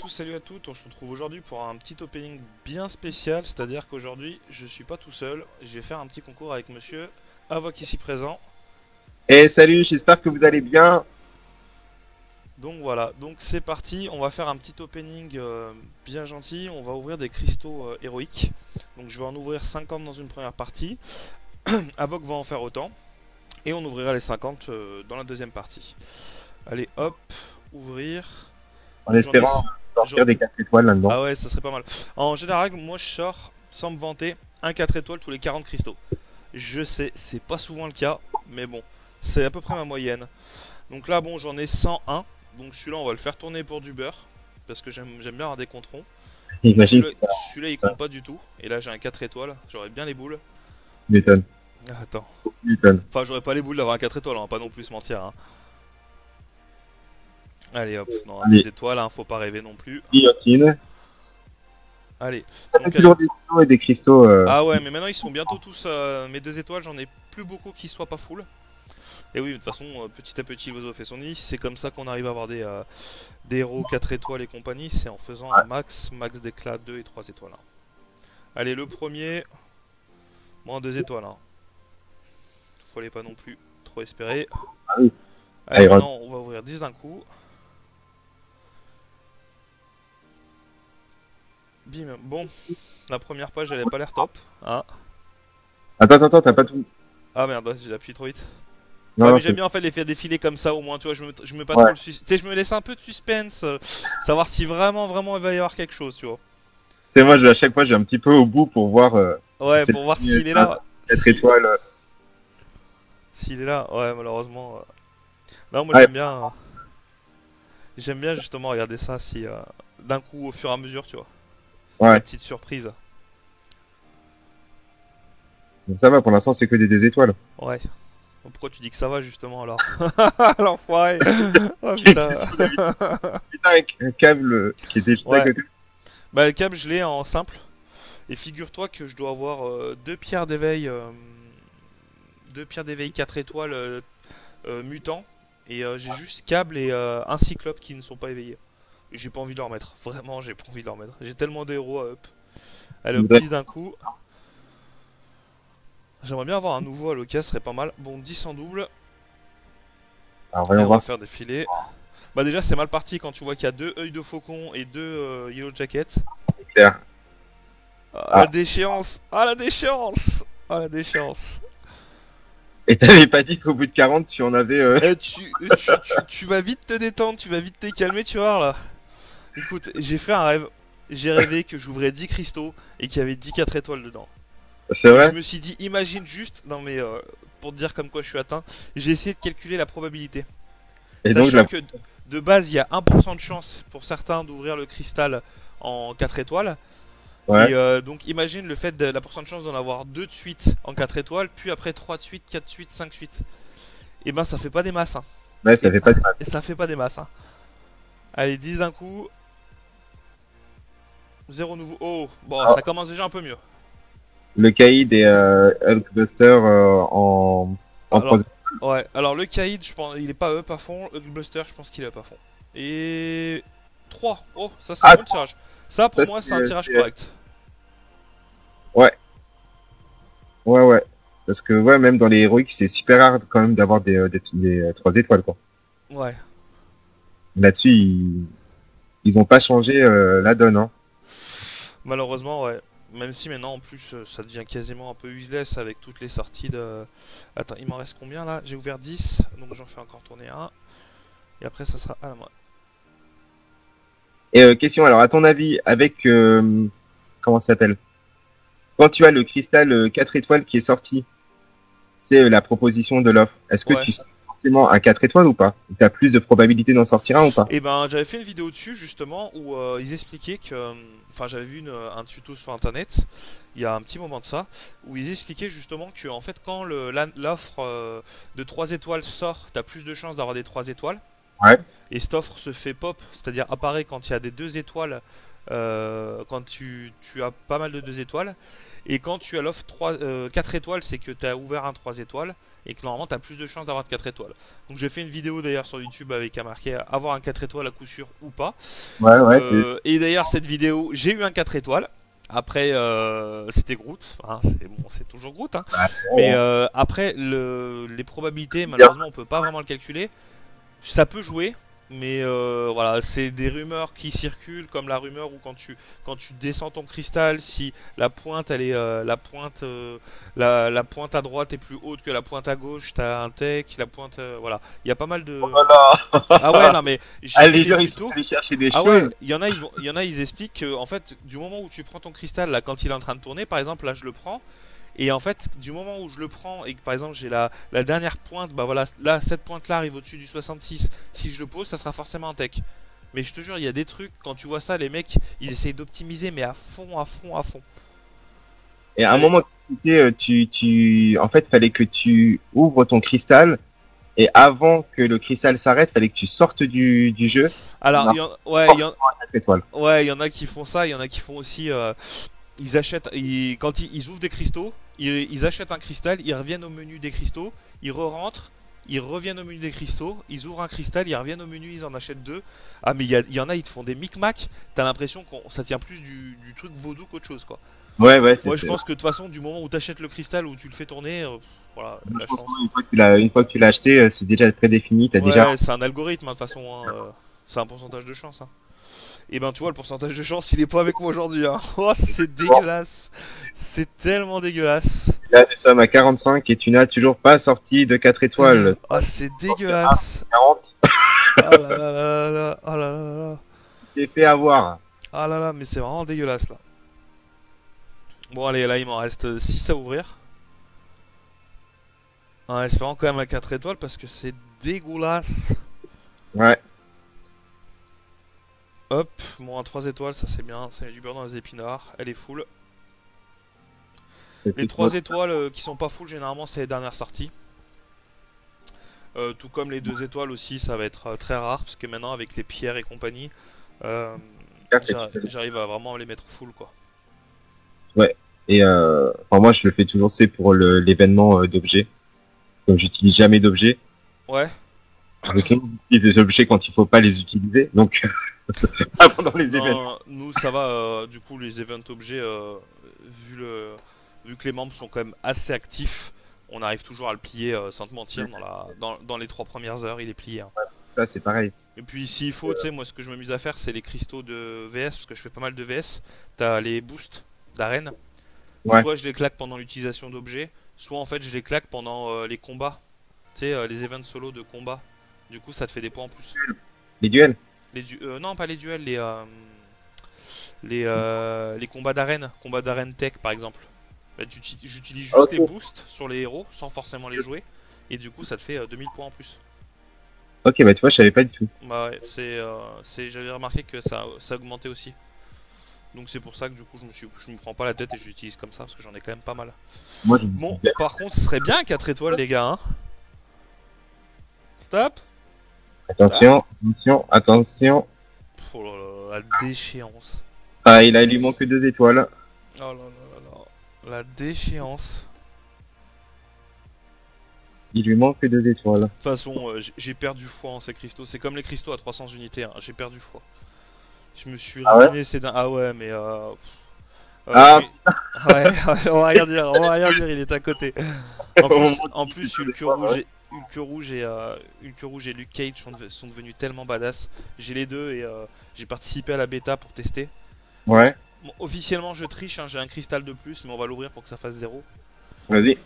tous, salut à toutes, on se retrouve aujourd'hui pour un petit opening bien spécial, c'est-à-dire qu'aujourd'hui je suis pas tout seul, je vais faire un petit concours avec monsieur Avoc ici présent. Et salut, j'espère que vous allez bien. Donc voilà, donc c'est parti, on va faire un petit opening bien gentil, on va ouvrir des cristaux héroïques. Donc je vais en ouvrir 50 dans une première partie, Avoc va en faire autant, et on ouvrira les 50 dans la deuxième partie. Allez hop, ouvrir, En j'en ai... espérant sortir des 4 étoiles là-dedans. Ah ouais, ça serait pas mal. En général, moi je sors, sans me vanter, un 4 étoiles tous les 40 cristaux. Je sais, c'est pas souvent le cas, mais bon, c'est à peu près ma moyenne. Donc là, bon, j'en ai 101. Donc celui-là, on va le faire tourner pour du beurre. Parce que j'aime bien avoir des controns. Donc Imagine, celui-là, il compte pas du tout. Et là, j'ai un 4 étoiles. J'aurais bien les boules. Newton. Ah, attends. Newton. Enfin, j'aurais pas les boules d'avoir un 4 étoiles, on va pas non plus se mentir. Hein. Allez hop, non, Allez, 2 étoiles, hein, faut pas rêver non plus. guillotine. Allez, Ça fait donc toujours des cristaux et des cristaux. ah ouais, mais maintenant ils sont bientôt tous. Mes 2 étoiles, j'en ai plus beaucoup qui soient pas full. Et oui, de toute façon, petit à petit, l'oiseau fait son nid. C'est comme ça qu'on arrive à avoir des héros 4 étoiles et compagnie. C'est en faisant un max d'éclat 2 et 3 étoiles. Hein. Allez, le premier. Moi, 2 étoiles. Hein. Fallait pas non plus trop espérer. Ah oui. Allez, Iron. maintenant, on va ouvrir 10 d'un coup. Bim. Bon, la première page, elle a pas l'air top. Hein. Attends, t'as pas tout. Ah merde, j'ai appuyé trop vite. Non, Ouais, non, mais c'est. j'aime bien en fait les faire défiler comme ça, au moins, tu vois, je mets pas trop Ouais, le suspense. Tu sais, je me laisse un peu de suspense, savoir si vraiment il va y avoir quelque chose, tu vois. c'est moi, à chaque fois, j'ai un petit peu au bout pour voir Ouais, si pour voir c'est s'il est là. 4 étoiles. S'il est là, ouais, malheureusement. Non, moi Ouais, j'aime bien justement regarder ça si d'un coup, au fur et à mesure, tu vois. La ouais. petite surprise. Donc ça va, pour l'instant, c'est que des 2 étoiles. Ouais. Pourquoi tu dis que ça va justement alors? L'enfoiré! Oh putain! Putain, avec un câble qui était juste à Ouais. côté. Bah, le câble, je l'ai en simple. Et figure-toi que je dois avoir deux pierres d'éveil. Deux pierres d'éveil 4 étoiles mutants. Et j'ai juste câble et un cyclope qui ne sont pas éveillés. Et j'ai pas envie de leur mettre. Vraiment, j'ai pas envie de leur mettre. J'ai tellement de héros à up. Allez hop, 10 d'un coup. J'aimerais bien avoir un nouveau à l'occasion, ce serait pas mal. Bon, 10 en double. Alors, Et voyons on va voir. faire défiler. Bah déjà c'est mal parti quand tu vois qu'il y a deux œils de faucon et deux yellow jacket. C'est clair. Ah la Ah, déchéance! Ah la déchéance! Ah la déchéance! et t'avais pas dit qu'au bout de 40, tu en avais. Eh tu vas vite te détendre, tu vas vite te calmer, tu vas voir là. Écoute, j'ai fait un rêve. J'ai rêvé que j'ouvrais 10 cristaux et qu'il y avait 10 4 étoiles dedans. C'est Et je vrai? me suis dit, imagine juste, non mais pour te dire comme quoi je suis atteint, j'ai essayé de calculer la probabilité. Et donc, Sachant que de base il y a 1% de chance pour certains d'ouvrir le cristal en 4 étoiles. Et ouais, donc imagine le fait de la pourcent de chance d'en avoir 2 de suite en 4 étoiles, puis après 3 de suite, 4 de suite, 5 de suite. Et ben ça fait pas des masses. Hein. ouais, ça Et, fait pas de mal. et ça fait pas des masses. Hein. Allez, 10 d'un coup. Zéro nouveau. Oh, bon, Alors, ça commence déjà un peu mieux. le Kaïd et Hulkbuster en Alors, 3. ouais, alors le Kaïd, je pense, il est pas up à fond. Le Buster, je pense qu'il est up à fond. Et 3. Oh, ça c'est un Ah, bon tirage. Ça pour ça, moi c'est un tirage c'est- correct. ouais, ouais. Parce que, ouais, même dans les héroïques, c'est super rare quand même d'avoir des 3 étoiles, quoi. Ouais. Là-dessus, ils ont pas changé la donne, hein. Malheureusement, ouais. Même si maintenant en plus ça devient quasiment un peu useless avec toutes les sorties de... Attends, il m'en reste combien là? J'ai ouvert 10, donc j'en fais encore tourner un. Et après ça sera à la main. Et question, alors, à ton avis, avec, comment ça s'appelle? Quand tu as le cristal 4 étoiles qui est sorti, c'est la proposition de l'offre, est-ce que Ouais. tu sors forcément un 4 étoiles ou pas? Tu as plus de probabilité d'en sortir un ou pas? Et ben j'avais fait une vidéo dessus justement où ils expliquaient que... Enfin j'avais vu un tuto sur internet, il y a un petit moment de ça, où ils expliquaient justement que en fait quand l'offre de 3 étoiles sort, t'as plus de chances d'avoir des 3 étoiles. Ouais, Et cette offre se fait pop, c'est-à-dire apparaît quand il y a des 2 étoiles, quand tu as pas mal de 2 étoiles. Et quand tu as l'offre 4 étoiles, c'est que tu as ouvert un 3 étoiles. et que normalement t'as plus de chances d'avoir de 4 étoiles. Donc j'ai fait une vidéo d'ailleurs sur YouTube avec un marqué avoir un 4 étoiles à coup sûr ou pas. Ouais, ouais, c'est. Et d'ailleurs cette vidéo, j'ai eu un 4 étoiles. Après, c'était Groot, enfin, c'est bon, c'est toujours Groot, hein. Ah, Mais bon, après, les probabilités, malheureusement, on peut pas vraiment le calculer. Ça peut jouer, mais voilà, c'est des rumeurs qui circulent, comme la rumeur où quand tu descends ton cristal, si la pointe, elle est, la pointe à droite est plus haute que la pointe à gauche, t'as un tech, la pointe, voilà. Il y a pas mal de. oh là Ah ouais, là. non mais Ah, j'ai vu les des gens, ils sont tutos. allés chercher des Ah ouais, choses. il y en a, ils expliquent que, en fait, du moment où tu prends ton cristal, là, quand il est en train de tourner, par exemple, là, je le prends, et en fait, du moment où je le prends, et que, par exemple, j'ai la dernière pointe, bah voilà, là, cette pointe-là arrive au-dessus du 66, si je le pose, ça sera forcément un tech. Mais je te jure, il y a des trucs, quand tu vois ça, les mecs, ils essayent d'optimiser, mais à fond, à fond, à fond. Et à un Allez. moment, en fait, fallait que tu ouvres ton cristal. Et avant que le cristal s'arrête, fallait que tu sortes du jeu. Alors, Non, ouais, forcément à 4 étoiles. ouais, il y en a qui font ça, il y en a qui font aussi. Ils achètent, quand ils ouvrent des cristaux, ils achètent un cristal, ils reviennent au menu des cristaux, ils re-rentrent, ils reviennent au menu des cristaux, ils ouvrent un cristal, ils reviennent au menu, ils en achètent deux. Ah, mais il y en a, ils te font des micmacs, t'as l'impression que ça tient plus du truc vaudou qu'autre chose, quoi. Ouais, ouais, c'est, Moi, je c'est. pense que de toute façon, du moment où t'achètes le cristal, où tu le fais tourner, voilà, Moi, je la pense chance. qu'une fois que une fois que tu l'as acheté, c'est déjà prédéfini. T'as déjà. Ouais, c'est un algorithme, hein, de toute façon, hein, c'est un pourcentage de chance, hein. Et ben tu vois le pourcentage de chance il est pas avec moi aujourd'hui hein. Oh c'est Bon, dégueulasse. C'est tellement dégueulasse. là, nous sommes à 45 et tu n'as toujours pas sorti de 4 étoiles. Oh c'est dégueulasse. 40, Oh là là là là. Oh là là là là. tu t'es fait avoir. Ah là là mais c'est vraiment dégueulasse là. Bon allez là il m'en reste 6 à ouvrir. En espérant quand même la 4 étoiles parce que c'est dégueulasse. Ouais. Hop, bon un 3 étoiles ça c'est bien, ça met du beurre dans les épinards, elle est full. C'est Les tout 3 étoiles qui sont pas full généralement c'est les dernières sorties. Tout comme les 2 étoiles aussi, ça va être très rare parce que maintenant avec les pierres et compagnie, euh, j'arrive à vraiment les mettre full quoi. Ouais. Et enfin, moi, je le fais toujours, c'est pour l'événement d'objets. Donc, j'utilise jamais d'objets. Ouais, Parce que sinon, j'utilise des objets quand il faut pas les utiliser. Donc, pas pendant les événements. non, nous ça va, du coup les events objets, vu, vu que les membres sont quand même assez actifs, on arrive toujours à le plier sans te mentir, dans les 3 premières heures il est plié, hein. Ça, c'est pareil. Et puis s'il faut, tu sais, moi ce que je m'amuse à faire c'est les cristaux de VS, parce que je fais pas mal de VS, t'as les boosts d'arène. Ouais. Soit je les claque pendant l'utilisation d'objets, soit en fait je les claque pendant les combats. Tu sais, les events solo de combat. Du coup, ça te fait des points en plus. Les duels. Non, pas les duels, les combats d'arène tech par exemple. Bah, j'utilise juste Ok. les boosts sur les héros sans forcément les jouer. Et du coup, ça te fait 2000 points en plus. Ok, bah tu vois, je savais pas du tout. Bah ouais, j'avais remarqué que ça augmentait aussi. Donc c'est pour ça que du coup, je me prends pas la tête et j'utilise comme ça parce que j'en ai quand même pas mal. Moi, Bon, par contre, ce serait bien 4 étoiles, les gars, hein. Stop. attention, attention, attention. Oh là là, la déchéance. Ah, il lui manque 2 étoiles. Oh là là là là. La déchéance. Il lui manque 2 étoiles. De toute façon, j'ai perdu foi en ces cristaux. C'est comme les cristaux à 300 unités, hein. J'ai perdu foi. Je me suis Ah ouais? ruiné ces Ah ouais, mais Ah, ouais, on va rien dire, on va rien dire, il est à côté. En plus Hulk Rouge et Luke Cage sont devenus tellement badass. J'ai les deux et j'ai participé à la bêta pour tester. ouais, Bon, officiellement je triche, hein, j'ai un cristal de plus, mais on va l'ouvrir pour que ça fasse 0. vas-y.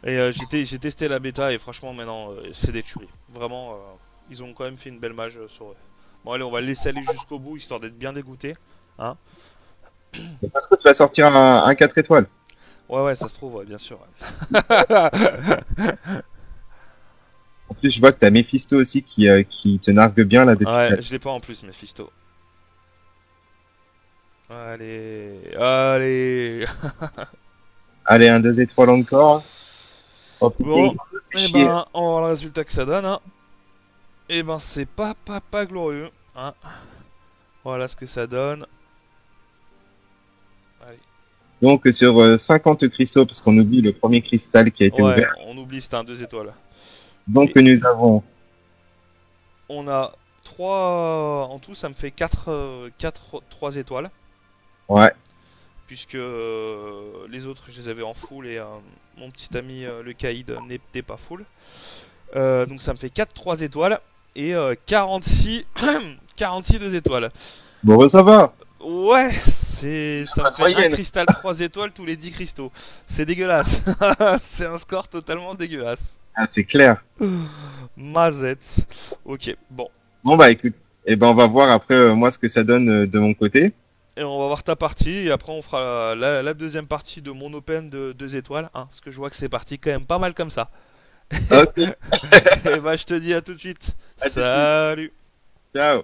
Et j'ai testé la bêta et franchement maintenant c'est des tueries. Vraiment, ils ont quand même fait une belle mage sur eux. Bon allez, on va le laisser aller jusqu'au bout histoire d'être bien dégoûté. Hein. Parce que tu vas sortir un 4 étoiles. Ouais ouais, ça se trouve, ouais, bien sûr. En plus, je vois que t'as Mephisto aussi qui te nargue bien là depuis. Ouais, je l'ai pas en plus, Mephisto. Allez, allez. Allez, un 2 étoiles encore. Oh Bon, putain, et chier. ben, on va voir le résultat que ça donne. Hein. Et ben, c'est pas glorieux. Hein. Voilà ce que ça donne. Allez. Donc sur 50 cristaux, parce qu'on oublie le premier cristal qui a été Ouais, ouvert. on oublie, c'était un 2 étoiles. Donc Et nous avons, on a 3 en tout, ça me fait 4 3 étoiles. ouais, Puisque les autres, je les avais en full et mon petit ami le Kaïd n'était pas full. Donc ça me fait 4 3 étoiles et 46 46 2 étoiles. bon, ben, ça va. Ouais, ça me Pas de fait un moyenne. cristal 3 étoiles tous les 10 cristaux. C'est dégueulasse. C'est un score totalement dégueulasse. Ah, c'est clair. Mazette. Ok, bon. Bon, bah écoute, eh ben, on va voir après, moi, ce que ça donne de mon côté. Et on va voir ta partie et après on fera la deuxième partie de mon open de 2 étoiles. Hein, parce que je vois que c'est parti quand même pas mal comme ça. Ok, Et bah je te dis à tout de suite. à tout de suite. Salut. Ciao.